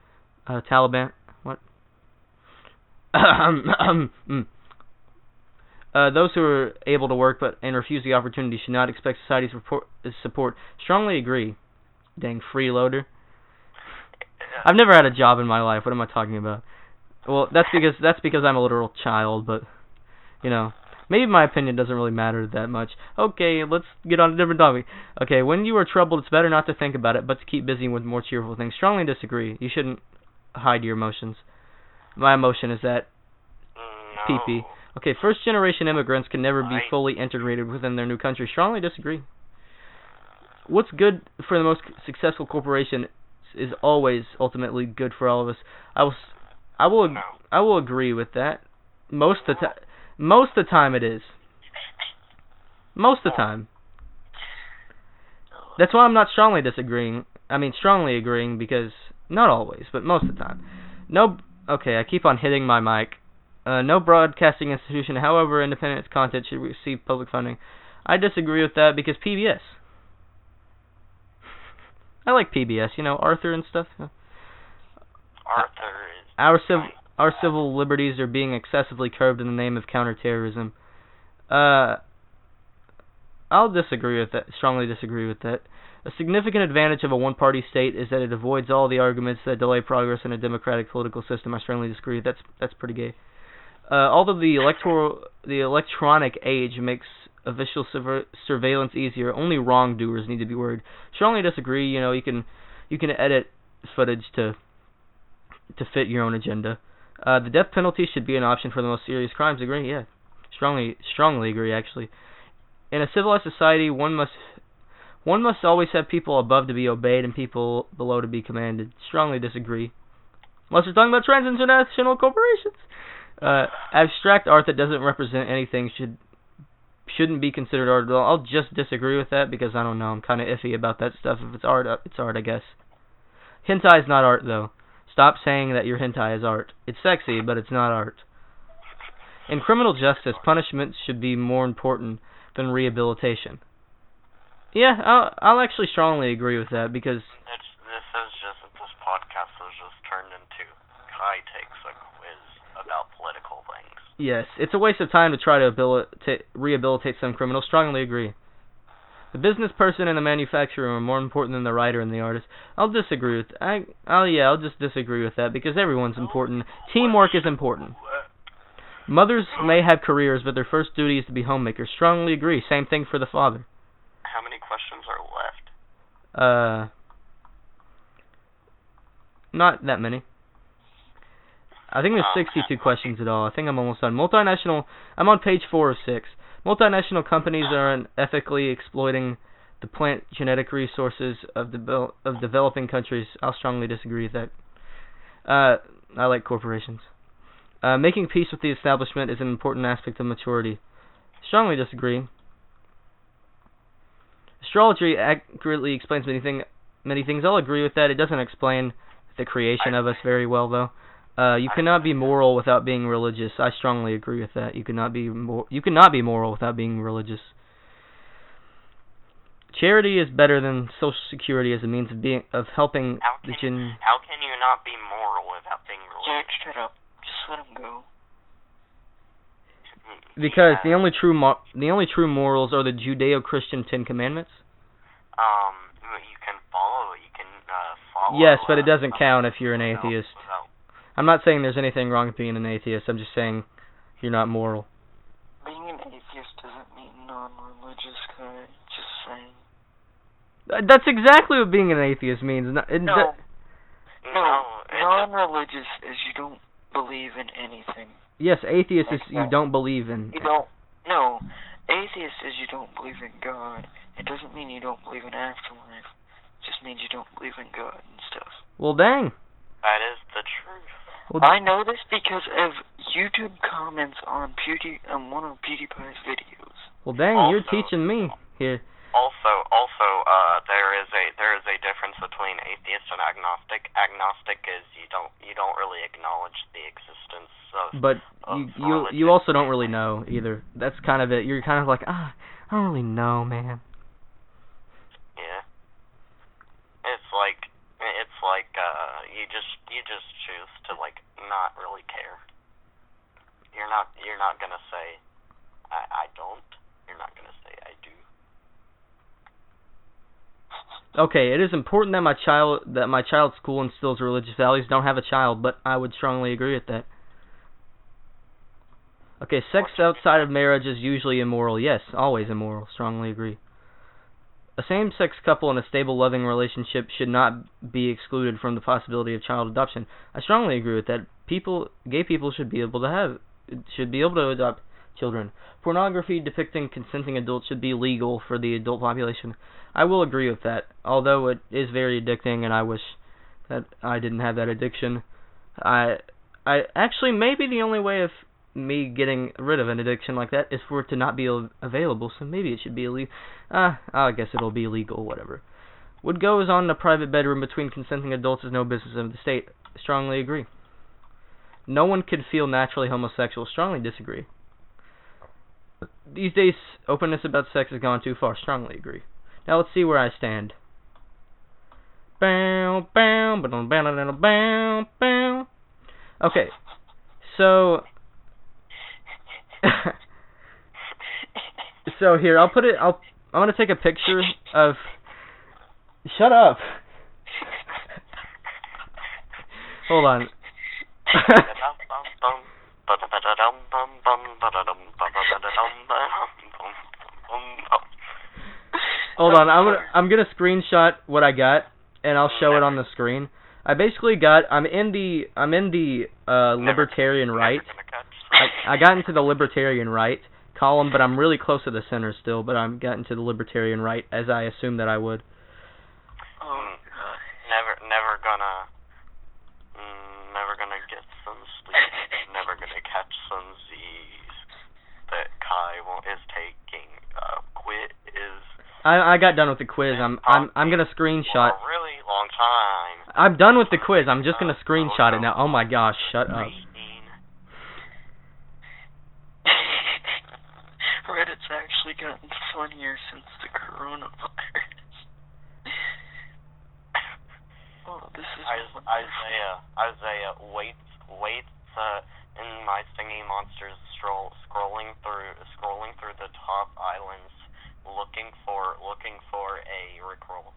Taliban. What? Those who are able to work and refuse the opportunity should not expect society's support. Strongly agree. Dang freeloader. I've never had a job in my life. What am I talking about? Well, that's because I'm a literal child, but you know, maybe my opinion doesn't really matter that much. Okay, let's get on a different topic. Okay, when you are troubled, it's better not to think about it, but to keep busy with more cheerful things. Strongly disagree. You shouldn't hide your emotions. My emotion is that pee-pee. Okay, first-generation immigrants can never be fully integrated within their new country. Strongly disagree. what's good for the most successful corporation is always ultimately good for all of us. I will agree with that. Most of the time it is. Most of the time. That's why I'm not strongly disagreeing. I mean, strongly agreeing, because not always, but most of the time. Okay, I keep on hitting my mic. No broadcasting institution, however independent its content, should receive public funding. I disagree with that because PBS. I like PBS, Arthur and stuff. Arthur is... Our civil liberties are being excessively curbed in the name of counterterrorism. I'll disagree with that. Strongly disagree with that. A significant advantage of a one-party state is that it avoids all the arguments that delay progress in a democratic political system. I strongly disagree. That's pretty gay. Although the electronic age makes official surveillance easier, only wrongdoers need to be worried. Strongly disagree. You can edit footage to fit your own agenda. The death penalty should be an option for the most serious crimes. Agree? Yeah. Strongly agree, actually. In a civilized society, one must always have people above to be obeyed and people below to be commanded. Strongly disagree. Unless we're talking about transnational corporations. Abstract art that doesn't represent anything shouldn't be considered art at all. I'll just disagree with that because I don't know. I'm kind of iffy about that stuff. If it's art, I guess. Hentai is not art, though. Stop saying that your hentai is art. It's sexy, but it's not art. In criminal justice, punishment should be more important than rehabilitation. Yeah, I'll actually strongly agree with that because this podcast has just turned into high takes, a quiz about political things. Yes, it's a waste of time to try to rehabilitate some criminals. Strongly agree. The business person and the manufacturer are more important than the writer and the artist. I'll disagree with I'll just disagree with that because everyone's important. Teamwork is important. Mothers may have careers, but their first duty is to be homemakers. Strongly agree. Same thing for the father. How many questions are left? Not that many. I think there's 62 questions in all. I think I'm almost done. I'm on page 4 of 6. Multinational companies are ethically exploiting the plant genetic resources of developing countries. I'll strongly disagree with that. I like corporations. Making peace with the establishment is an important aspect of maturity. Strongly disagree. Astrology accurately explains many things. I'll agree with that. It doesn't explain the creation of us very well, though. You cannot be moral without being religious. I strongly agree with that. You cannot be moral without being religious. Charity is better than Social Security as a means of helping How can you not be moral without being religious? Jack, shut up. Just let him go. Because the only true morals are the Judeo-Christian 10 Commandments. You can follow. Yes, but it doesn't count if you're an atheist. I'm not saying there's anything wrong with being an atheist. I'm just saying you're not moral. Being an atheist doesn't mean non-religious, guy. Just saying. That's exactly what being an atheist means. No, non-religious is you don't believe in anything. Yes, atheist is you don't believe in. No, atheist is you don't believe in God. It doesn't mean you don't believe in afterlife. It just means you don't believe in God and stuff. Well, dang. That is the truth. Well, I know this because of YouTube comments on one of PewDiePie's videos. Well, dang, you're teaching me here. Also, there is a difference between atheist and agnostic. Agnostic is you don't really acknowledge the existence of. But you also don't really know either. That's kind of it. You're kind of like, I don't really know, man. Yeah. It's like you just choose to not really care. You're not gonna say I don't. You're not gonna say I do. Okay, it is important that my child's school instills religious values. Don't have a child, but I would strongly agree with that. Okay, sex outside of marriage is usually immoral. Yes, always immoral. Strongly agree. A same-sex couple in a stable, loving relationship should not be excluded from the possibility of child adoption. I strongly agree with that. Gay people should be able to adopt children. Pornography depicting consenting adults should be legal for the adult population. I will agree with that, although it is very addicting, and I wish that I didn't have that addiction. I actually, maybe the only way of me getting rid of an addiction like that is for it to not be available, so maybe it should be illegal. I guess it'll be illegal, whatever. What goes on in a private bedroom between consenting adults is no business of the state. Strongly agree. No one could feel naturally homosexual. Strongly disagree. These days, openness about sex has gone too far. Strongly agree. Now let's see where I stand. Okay, so so here I'm gonna take a picture of. Shut up. Hold on. Hold on, I'm gonna screenshot what I got, and I'll show it on the screen. I basically I'm in the libertarian right. I got into the libertarian right column, but I'm really close to the center still. But I'm got into the libertarian right, as I assumed that I would. Never gonna get some sleep. Never gonna catch some Z's. That Kai is taking a quiz. I got done with the quiz. I'm gonna screenshot. For a really long time. I'm done with the quiz. I'm just gonna screenshot it now. Oh my gosh, shut up. Reddit's actually gotten funnier since the coronavirus. Oh, this is Isaiah waits in my Singing Monsters scrolling through the top islands looking for a Rickroll.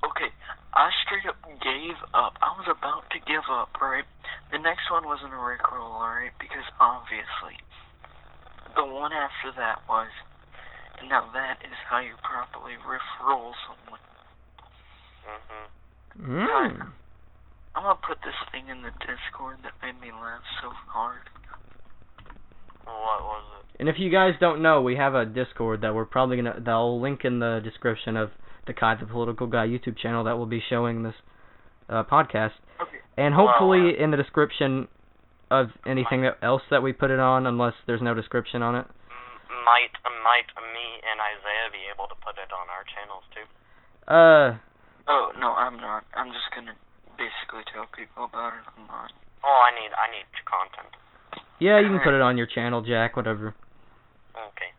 Okay, I straight up gave up. I was about to give up, right? The next one wasn't a Rickroll, alright? Because obviously the one after that was, and now that is how you properly riff-roll someone. I'm gonna put this thing in the Discord that made me laugh so hard. What was it? And if you guys don't know, we have a Discord that we're probably that'll link in the description of the Kai the Political Guy YouTube channel that will be showing this podcast. Okay. And hopefully in the description of anything else that we put it on, unless there's no description on it. Might me and Isaiah be able to put it on our channels too? Oh, no, I'm not. I'm just gonna basically tell people about it online. Oh, I need content. Yeah, you can put it on your channel, Jack, whatever. Okay.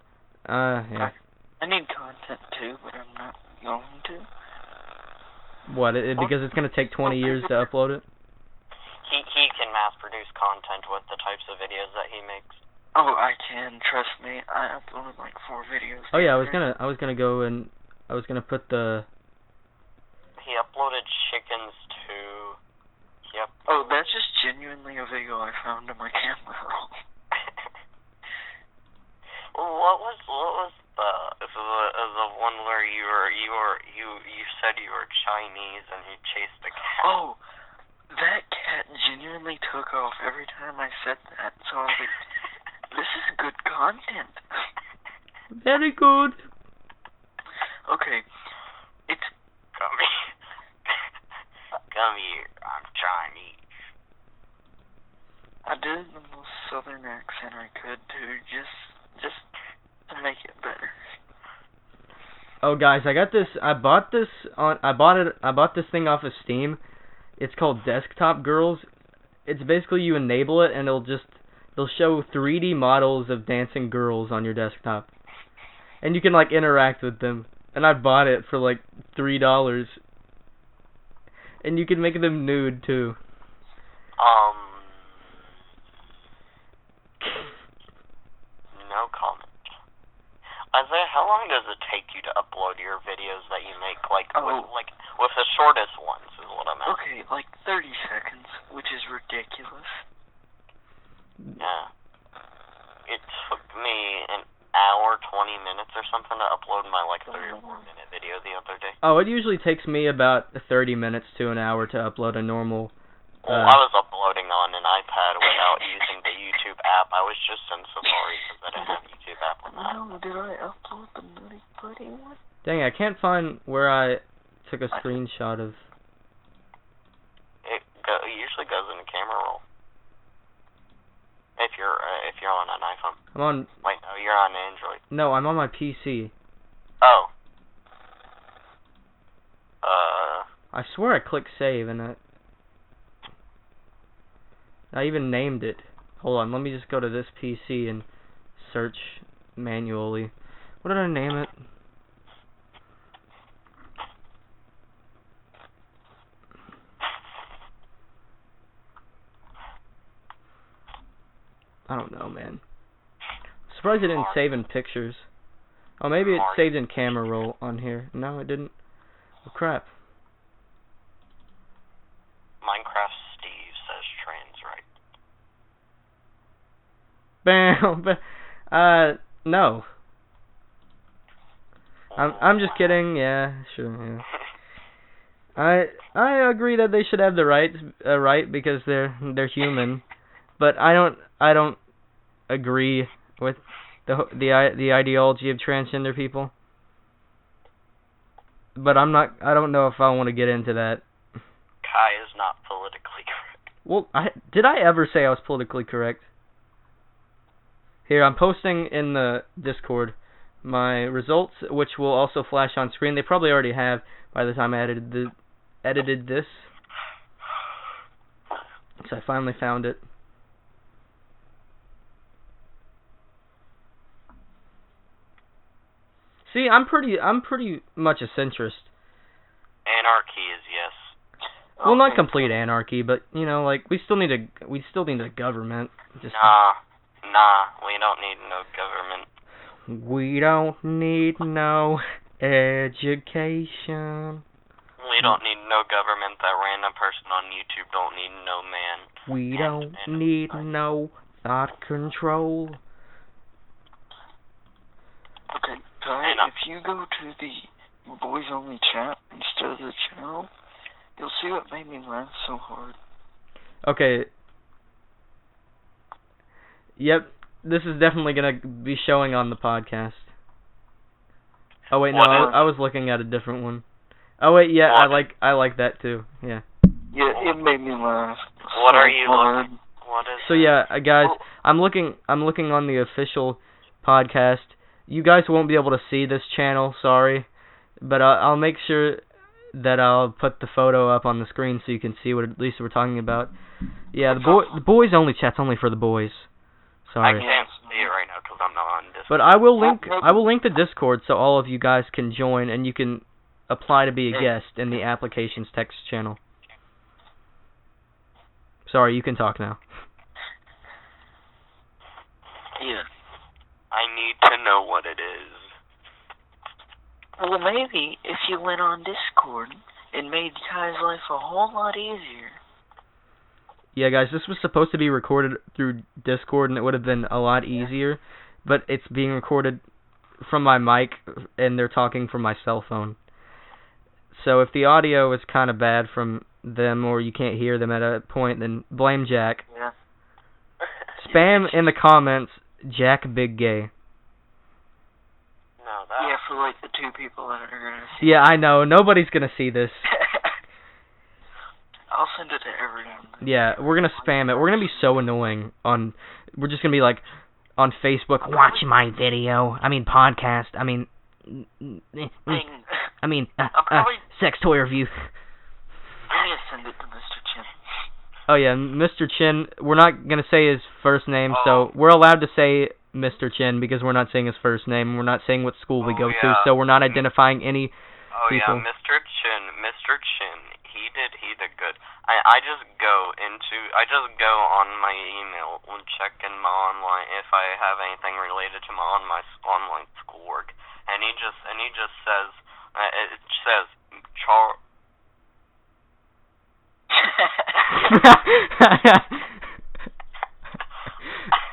Yeah. I need content too, but I'm not going to. What, because it's gonna take 20 years to upload it? He can mass produce content with the types of videos that he makes. Oh, I can, trust me. I uploaded like 4 videos. Oh yeah, I was gonna go and I was gonna put the. He uploaded chickens too. Oh, that's just genuinely a video I found on my camera roll. What was the one where you said you were Chinese and you chased a cat? Oh, that cat genuinely took off every time I said that. So I was like, this is good content. Very good. Okay, it's. Come here, I'm Chinese. I did the most southern accent I could too, just to make it better. Oh guys, I got this. I bought this thing off of Steam. It's called Desktop Girls. It's basically you enable it and it'll show 3D models of dancing girls on your desktop, and you can like interact with them. And I bought it for like $3. And you can make them nude too. No comment. Isaiah, how long does it take you to upload your videos that you make? With the shortest ones is what I'm asking. Okay, like 30 seconds, which is ridiculous. Yeah. It took me an hour, 20 minutes or something to upload my 3 or 4 minute video the other day. Oh, it usually takes me about 30 minutes to an hour to upload a normal. Well, I was uploading on an iPad without using the YouTube app app. I was just in Safari because I didn't have YouTube app on that. No, did I upload the Nutty Buddy one? Dang, I can't find where I took a screenshot of. It usually goes in the camera roll. If you're on an iPhone. I'm on. Wait, no, you're on Android. No, I'm on my PC. Oh. I swear I clicked save and I even named it. Hold on, let me just go to this PC and search manually. What did I name it? I don't know, man. Surprised it didn't save in pictures. Oh, maybe it saved in camera roll on here. No, it didn't. Oh, crap. Minecraft Steve says trans right. Bam. No. I'm just kidding. Yeah, sure. Yeah. I agree that they should have the right because they're human, but I don't agree with the ideology of transgender people. But I don't know if I want to get into that. Kai is not politically correct. Well, did I ever say I was politically correct? Here, I'm posting in the Discord my results, which will also flash on screen. They probably already have by the time I edited this. So I finally found it. See, I'm pretty much a centrist. Anarchy is yes. Well, not complete anarchy, but we still need a government. Nah, we don't need no government. We don't need no education. We don't need no government. That random person on YouTube don't need no man. We don't need no thought control. Okay, Kai, if you go to the Boys Only chat instead of the channel, you'll see what made me laugh so hard. Okay. Yep, this is definitely gonna be showing on the podcast. Oh wait, no, I was looking at a different one. Oh wait, yeah, I like that too. Yeah. Yeah, it made me laugh. What are you looking? What is? So yeah, guys, I'm looking on the official podcast. You guys won't be able to see this channel, sorry, but I'll make sure that I'll put the photo up on the screen so you can see what at least we're talking about. Yeah, the Boys Only chat's only for the boys. Sorry. I can't see it right now because I'm not on Discord. But I will link the Discord so all of you guys can join and you can apply to be a guest in the applications text channel. Sorry, you can talk now. Yeah. I need to know what it is. Well, maybe if you went on Discord, it made Kai's life a whole lot easier. Yeah, guys, this was supposed to be recorded through Discord, and it would have been a lot easier, but it's being recorded from my mic, and they're talking from my cell phone. So if the audio is kind of bad from them, or you can't hear them at a point, then blame Jack. Yeah. Spam in the comments, Jack Big Gay. No, that. Yeah, for like the two people that are gonna see. Yeah, I know. Nobody's gonna see this. I'll send it to everyone. Yeah, we're gonna spam it. We're gonna be so annoying we're just gonna be like on Facebook, watch my video. I mean podcast. I mean sex toy review. I'm gonna send it to Mr. Chin. Oh yeah, Mr. Chin. We're not gonna say his first name, so we're allowed to say Mr. Chin because we're not saying his first name. We're not saying what school we go to, so we're not identifying any people. Yeah, Mr. Chin. He did good. I just go on my email and check in my online if I have anything related to my online schoolwork, and he just says it says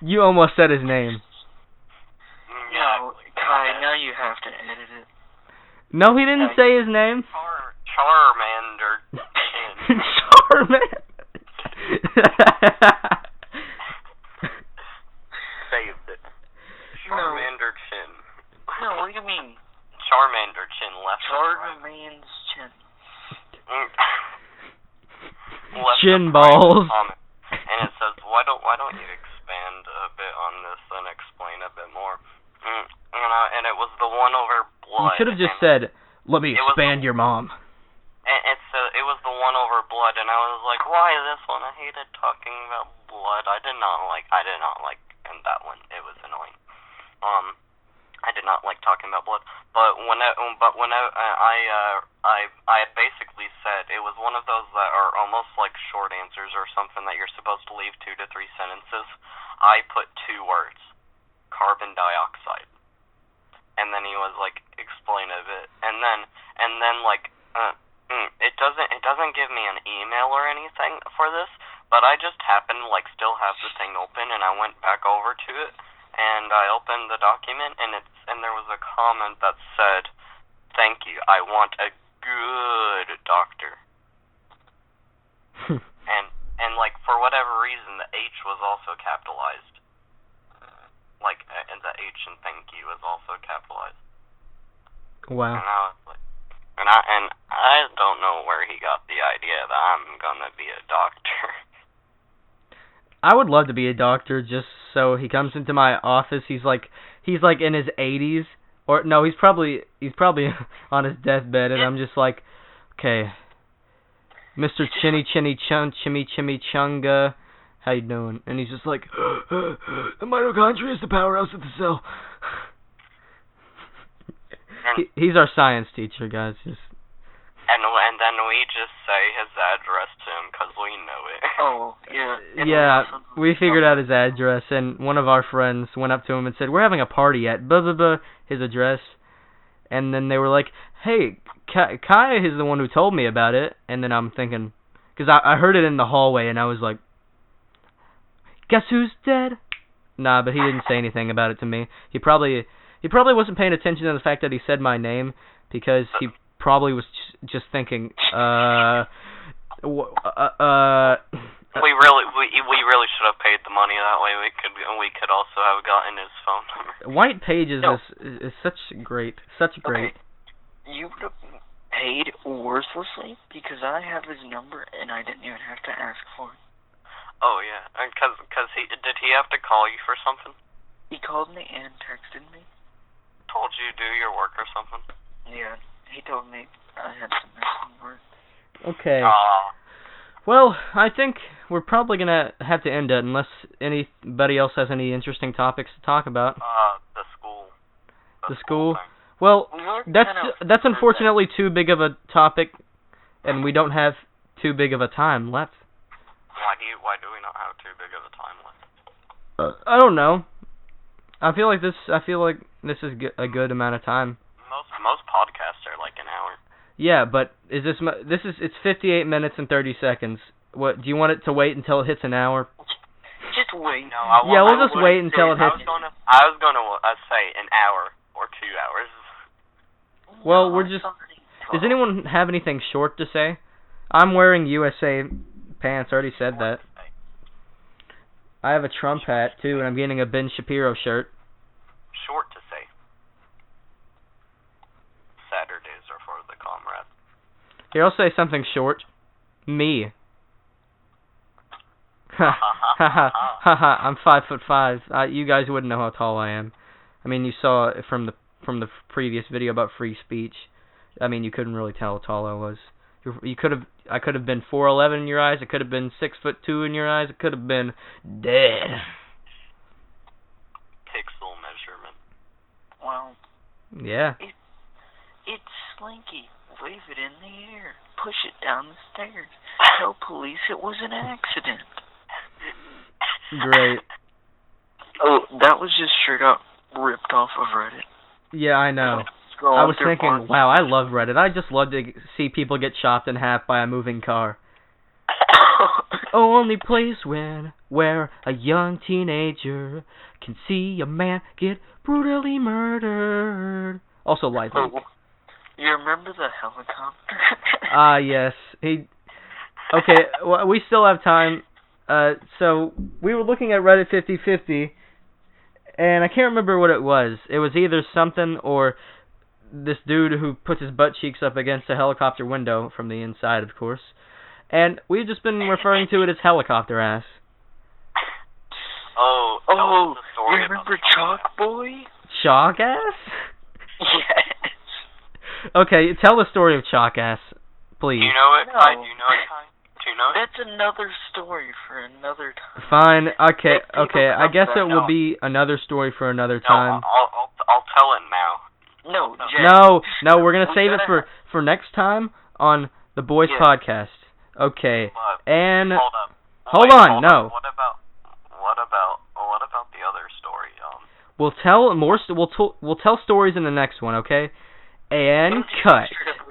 You almost said his name. No, Kai, now you have to edit it. No, he didn't say his name. Charmander. Charmander. Charman's chin. Chin balls. And it says, why don't you expand a bit on this and explain a bit more? And it was the one over blood. You should have just said, let me expand your mom. It was the one over blood, and I was like, why this one? I hated talking about blood. I did not like in that one. It was annoying. I did not like talking about blood. But when I had basically said it was one of those that are almost like short answers or something that you're supposed to leave 2 to 3 sentences. I put 2 words, carbon dioxide, and then he was like, explain a bit, and then like it doesn't give me an email or anything for this, but I just happened to like still have the thing open, and I went back over to it. And I opened the document, and there was a comment that said, "Thank you. I want a good doctor." and like for whatever reason, the H was also capitalized. Like, and the H in thank you was also capitalized. Wow. And I was like, and I don't know where he got the idea that I'm gonna be a doctor. I would love to be a doctor just so he comes into my office. He's like in his 80s, or no, he's probably on his deathbed, and I'm just like, okay, Mr. Chinny Chunga, how you doing? And he's just like, the mitochondria is the powerhouse of the cell. He's our science teacher, guys. And then we just say his address to him because we know it. Oh, yeah. Yeah, we figured out his address, and one of our friends went up to him and said, we're having a party at blah, blah, blah, his address. And then they were like, hey, Kai is the one who told me about it. And then I'm thinking, because I heard it in the hallway, and I was like, guess who's dead? Nah, but he didn't say anything about it to me. He probably wasn't paying attention to the fact that he said my name, because he probably was just thinking, we really should have paid the money that way. We could also have gotten his phone number. White Pages is such great. Okay. You would have paid worthlessly because I have his number and I didn't even have to ask for it. Oh yeah, because did he have to call you for something? He called me and texted me. Told you to do your work or something? Yeah. He told me I had some missing work. Okay. Well, I think we're probably going to have to end it unless anybody else has any interesting topics to talk about. The school. The school? Well, that's unfortunately too big of a topic, and we don't have too big of a time left. Why do we not have too big of a time left? I don't know. I feel like this is a good amount of time. Most podcasts are like an hour. Yeah, but it's 58 minutes and 30 seconds. What, do you want it to wait until it hits an hour? Just wait. No, we'll just wait until it hits. I was gonna say an hour or 2 hours. Well, does anyone have anything short to say? I'm wearing USA pants. I already said that. I have a Trump hat too, and I'm getting a Ben Shapiro shirt. Short to say. Saturdays are for the comrades. Here, I'll say something short. Me. I'm 5'5". You guys wouldn't know how tall I am. I mean, you saw it from the previous video about free speech. I mean, you couldn't really tell how tall I was. I could have been 4'11" in your eyes. I could have been 6'2" in your eyes. I could have been dead. Pixel measurement. Well. Yeah. It's slinky. Wave it in the air. Push it down the stairs. Tell police it was an accident. Great. Oh, that was just straight up ripped off of Reddit. Yeah, I know. I was thinking, wow, I love Reddit. I just love to see people get chopped in half by a moving car. Only place where a young teenager can see a man get brutally murdered. Also lightly. Oh, you remember the helicopter? Yes. Okay, well, we still have time. So we were looking at Reddit 50/50, and I can't remember what it was. It was either something or this dude who puts his butt cheeks up against a helicopter window from the inside, of course. And we've just been referring to it as helicopter ass. Oh, the story you remember Chalk Boy? Chalk ass? Yes. Okay, tell the story of Chalk ass, please. Do you know it? No. Kai, do you know it, Kai? Do you know it? That's another story for another time. Fine. Okay. People Okay. I come guess back. it will be another story for another time. No, I'll tell it now. No, Jay. No, we're gonna We save it gotta for next time on the Boiz Yeah. Podcast. Okay. But, And hold up. hold Wait, on, no. What about the other story? We'll tell more. We'll tell stories in the next one. Okay. And Don't you cut. straight up